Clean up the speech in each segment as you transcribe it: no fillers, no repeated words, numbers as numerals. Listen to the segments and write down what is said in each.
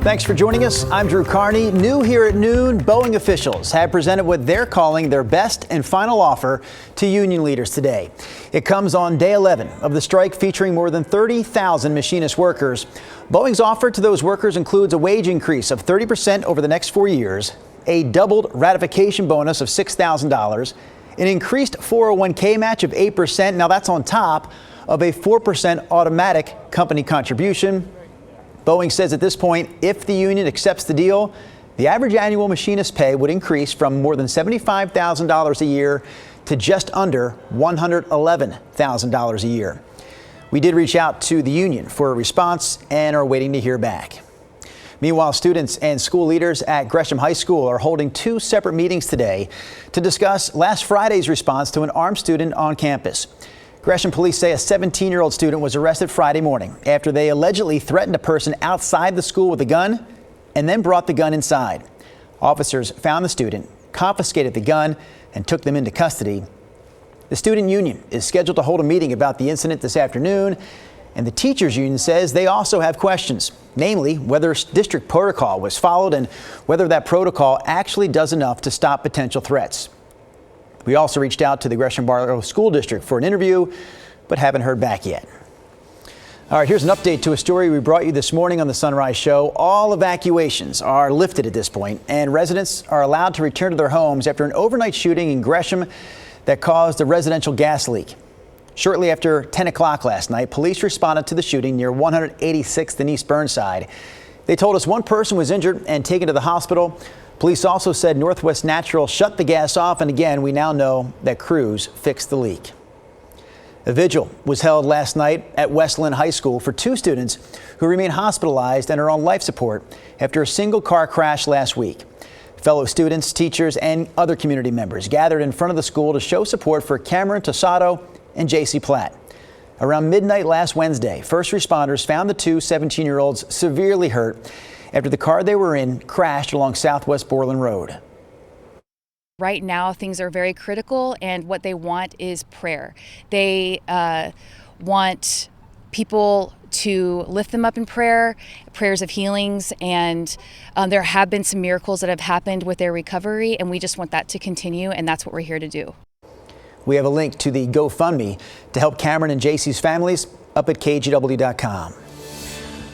Thanks for joining us. I'm Drew Carney. New here at noon, Boeing officials have presented what they're calling their best and final offer to union leaders today. It comes on day 11 of the strike featuring more than 30,000 machinist workers. Boeing's offer to those workers includes a wage increase of 30% over the next 4 years, a doubled ratification bonus of $6,000, an increased 401k match of 8%. Now that's on top of a 4% automatic company contribution. Boeing says at this point, if the union accepts the deal, the average annual machinist pay would increase from more than $75,000 a year to just under $111,000 a year. We did reach out to the union for a response and are waiting to hear back. Meanwhile, students and school leaders at Gresham High School are holding two separate meetings today to discuss last Friday's response to an armed student on campus. Gresham police say a 17-year-old student was arrested Friday morning after they allegedly threatened a person outside the school with a gun and then brought the gun inside. Officers found the student, confiscated the gun, and took them into custody. The student union is scheduled to hold a meeting about the incident this afternoon, and the teachers union says they also have questions, namely whether district protocol was followed and whether that protocol actually does enough to stop potential threats. We also reached out to the Gresham Barlow School District for an interview, but haven't heard back yet. All right, here's an update to a story we brought you this morning on the Sunrise Show. All evacuations are lifted at this point, and residents are allowed to return to their homes after an overnight shooting in Gresham that caused a residential gas leak. Shortly after 10 o'clock last night, police responded to the shooting near 186th and East Burnside. They told us one person was injured and taken to the hospital. Police also said Northwest Natural shut the gas off, and again, we now know that crews fixed the leak. A vigil was held last night at Westland High School for two students who remain hospitalized and are on life support after a single car crash last week. Fellow students, teachers, and other community members gathered in front of the school to show support for Cameron Tosado and J.C. Platt. Around midnight last Wednesday, first responders found the two 17-year-olds severely hurt after the car they were in crashed along Southwest Borland Road. Right now, things are very critical, and what they want is prayer. They want people to lift them up in prayer, prayers of healings, and there have been some miracles that have happened with their recovery, and we just want that to continue, and that's what we're here to do. We have a link to the GoFundMe to help Cameron and JC's families up at KGW.com.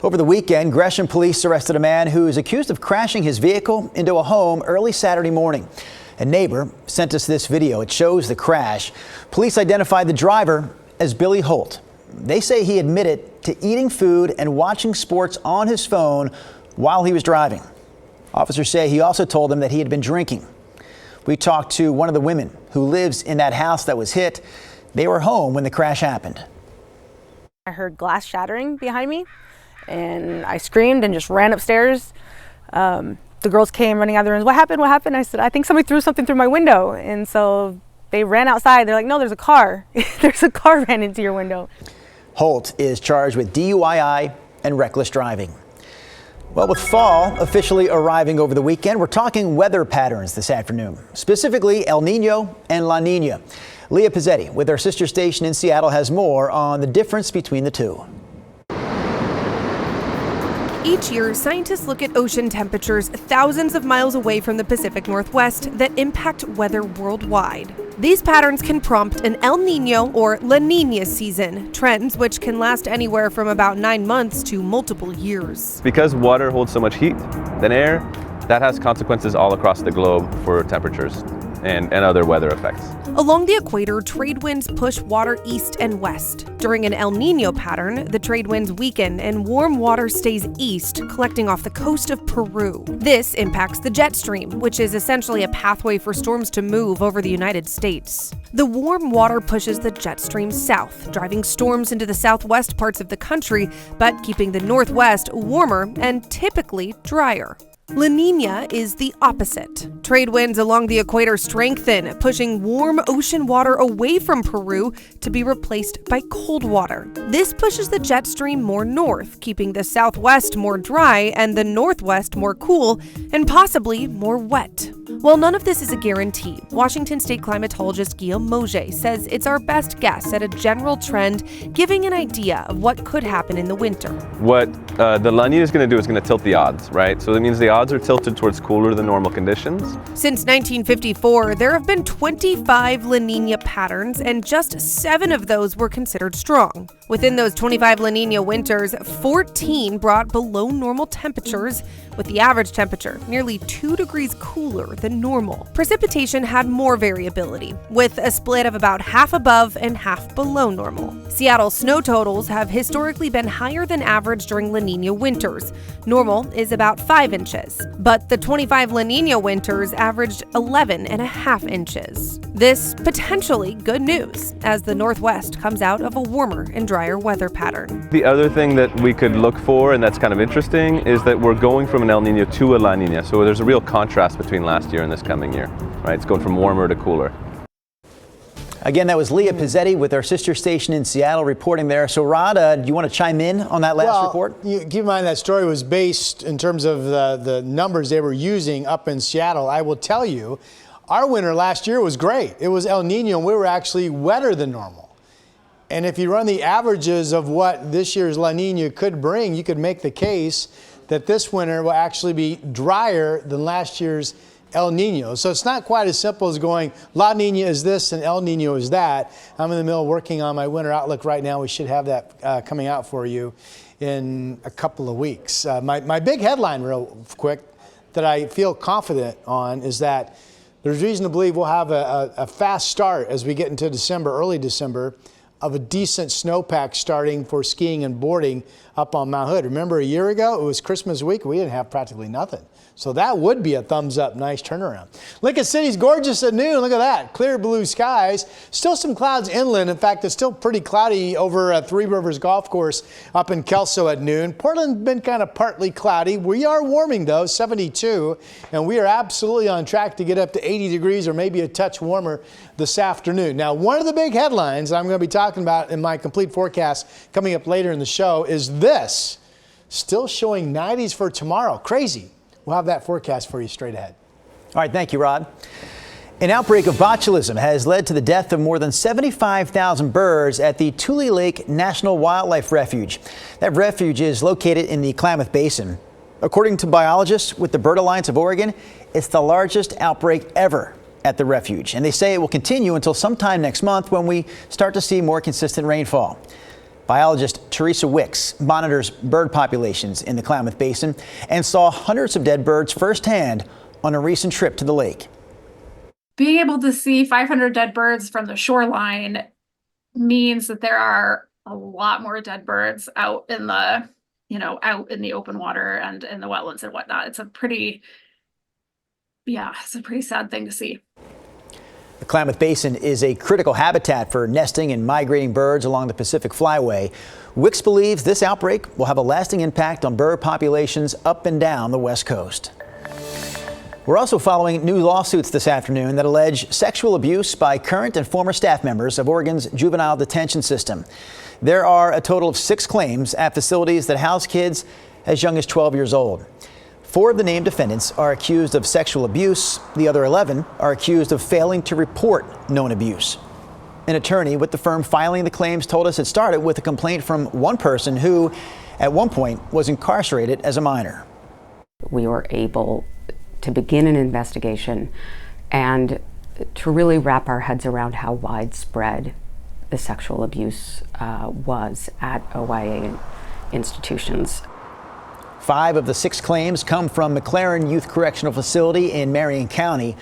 Over the weekend, Gresham police arrested a man who is accused of crashing his vehicle into a home early Saturday morning. A neighbor sent us this video. It shows the crash. Police identified the driver as Billy Holt. They say he admitted to eating food and watching sports on his phone while he was driving. Officers say he also told them that he had been drinking. We talked to one of the women who lives in that house that was hit. They were home when the crash happened. I heard glass shattering behind me, and I screamed and just ran upstairs. The girls came running out of the rooms. What happened? What happened? I said, I think somebody threw something through my window. And so they ran outside. They're like, no, there's a car. There's a car ran into your window. Holt is charged with DUI and reckless driving. Well, with fall officially arriving over the weekend, we're talking weather patterns this afternoon, specifically El Nino and La Nina. Leah Pizzetti with our sister station in Seattle has more on the difference between the two. Each year, scientists look at ocean temperatures thousands of miles away from the Pacific Northwest that impact weather worldwide. These patterns can prompt an El Nino or La Nina season, trends which can last anywhere from about 9 months to multiple years. Because water holds so much heat than air, that has consequences all across the globe for temperatures and other weather effects. Along the equator, trade winds push water east and west. During an El Nino pattern, the trade winds weaken and warm water stays east, collecting off the coast of Peru. This impacts the jet stream, which is essentially a pathway for storms to move over the United States. The warm water pushes the jet stream south, driving storms into the southwest parts of the country, but keeping the northwest warmer and typically drier. La Nina is the opposite. Trade winds along the equator strengthen, pushing warm ocean water away from Peru to be replaced by cold water. This pushes the jet stream more north, keeping the southwest more dry and the northwest more cool and possibly more wet. While none of this is a guarantee, Washington State climatologist Guillaume Mauger says it's our best guess at a general trend, giving an idea of what could happen in the winter. What the La Nina is going to do is going to tilt the odds, right? So that means the odds are tilted towards cooler than normal conditions. Since 1954, there have been 25 La Nina patterns, and just 7 of those were considered strong. Within those 25 La Nina winters, 14 brought below normal temperatures, with the average temperature nearly 2 degrees cooler than normal. Precipitation had more variability, with a split of about half above and half below normal. Seattle's snow totals have historically been higher than average during La Nina winters. Normal is about 5 inches, but the 25 La Nina winters averaged 11.5 inches. This potentially good news as the Northwest comes out of a warmer and drier weather pattern. The other thing that we could look for, and that's kind of interesting, is that we're going from an El Nino to a La Nina. So there's a real contrast between last year and this coming year, right? It's going from warmer to cooler. Again, that was Leah Pizzetti with our sister station in Seattle reporting there. So, Rod, do you want to chime in on that last report? Keep in mind that story was based in terms of the numbers they were using up in Seattle. I will tell you, our winter last year was great. It was El Nino, and we were actually wetter than normal. And if you run the averages of what this year's La Nina could bring, you could make the case that this winter will actually be drier than last year's El Nino. So it's not quite as simple as going La Nina is this and El Nino is that. I'm in the middle working on my winter outlook right now. We should have that coming out for you in a couple of weeks. My big headline real quick that I feel confident on is that there's reason to believe we'll have a fast start as we get into December, early December, of a decent snowpack starting for skiing and boarding up on Mount Hood. Remember a year ago, it was Christmas week, we didn't have practically nothing. So that would be a thumbs up, nice turnaround. Lincoln City's gorgeous at noon, look at that, clear blue skies. Still some clouds inland, in fact it's still pretty cloudy over at Three Rivers Golf Course up in Kelso at noon. Portland's been kind of partly cloudy. We are warming though, 72, and we are absolutely on track to get up to 80 degrees or maybe a touch warmer this afternoon. Now, one of the big headlines I'm going to be talking about in my complete forecast coming up later in the show is this. Still showing 90s for tomorrow. Crazy. We'll have that forecast for you straight ahead. All right, thank you, Rod. An outbreak of botulism has led to the death of more than 75,000 birds at the Tule Lake National Wildlife Refuge. That refuge is located in the Klamath Basin. According to biologists with the Bird Alliance of Oregon, it's the largest outbreak ever at the refuge, and they say it will continue until sometime next month when we start to see more consistent rainfall. Biologist Teresa Wicks monitors bird populations in the Klamath Basin and saw hundreds of dead birds firsthand on a recent trip to the lake. Being able to see 500 dead birds from the shoreline means that there are a lot more dead birds out in the, out in the open water and in the wetlands and whatnot. It's a pretty sad thing to see. The Klamath Basin is a critical habitat for nesting and migrating birds along the Pacific Flyway. Wicks believes this outbreak will have a lasting impact on bird populations up and down the West Coast. We're also following new lawsuits this afternoon that allege sexual abuse by current and former staff members of Oregon's juvenile detention system. There are a total of 6 claims at facilities that house kids as young as 12 years old. 4 of the named defendants are accused of sexual abuse. The other 11 are accused of failing to report known abuse. An attorney with the firm filing the claims told us it started with a complaint from one person who, at one point, was incarcerated as a minor. We were able to begin an investigation and to really wrap our heads around how widespread the sexual abuse was at OYA institutions. 5 of the 6 claims come from McLaren Youth Correctional Facility in Marion County.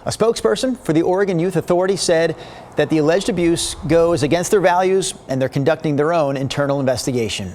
A spokesperson for the Oregon Youth Authority said that the alleged abuse goes against their values and they're conducting their own internal investigation.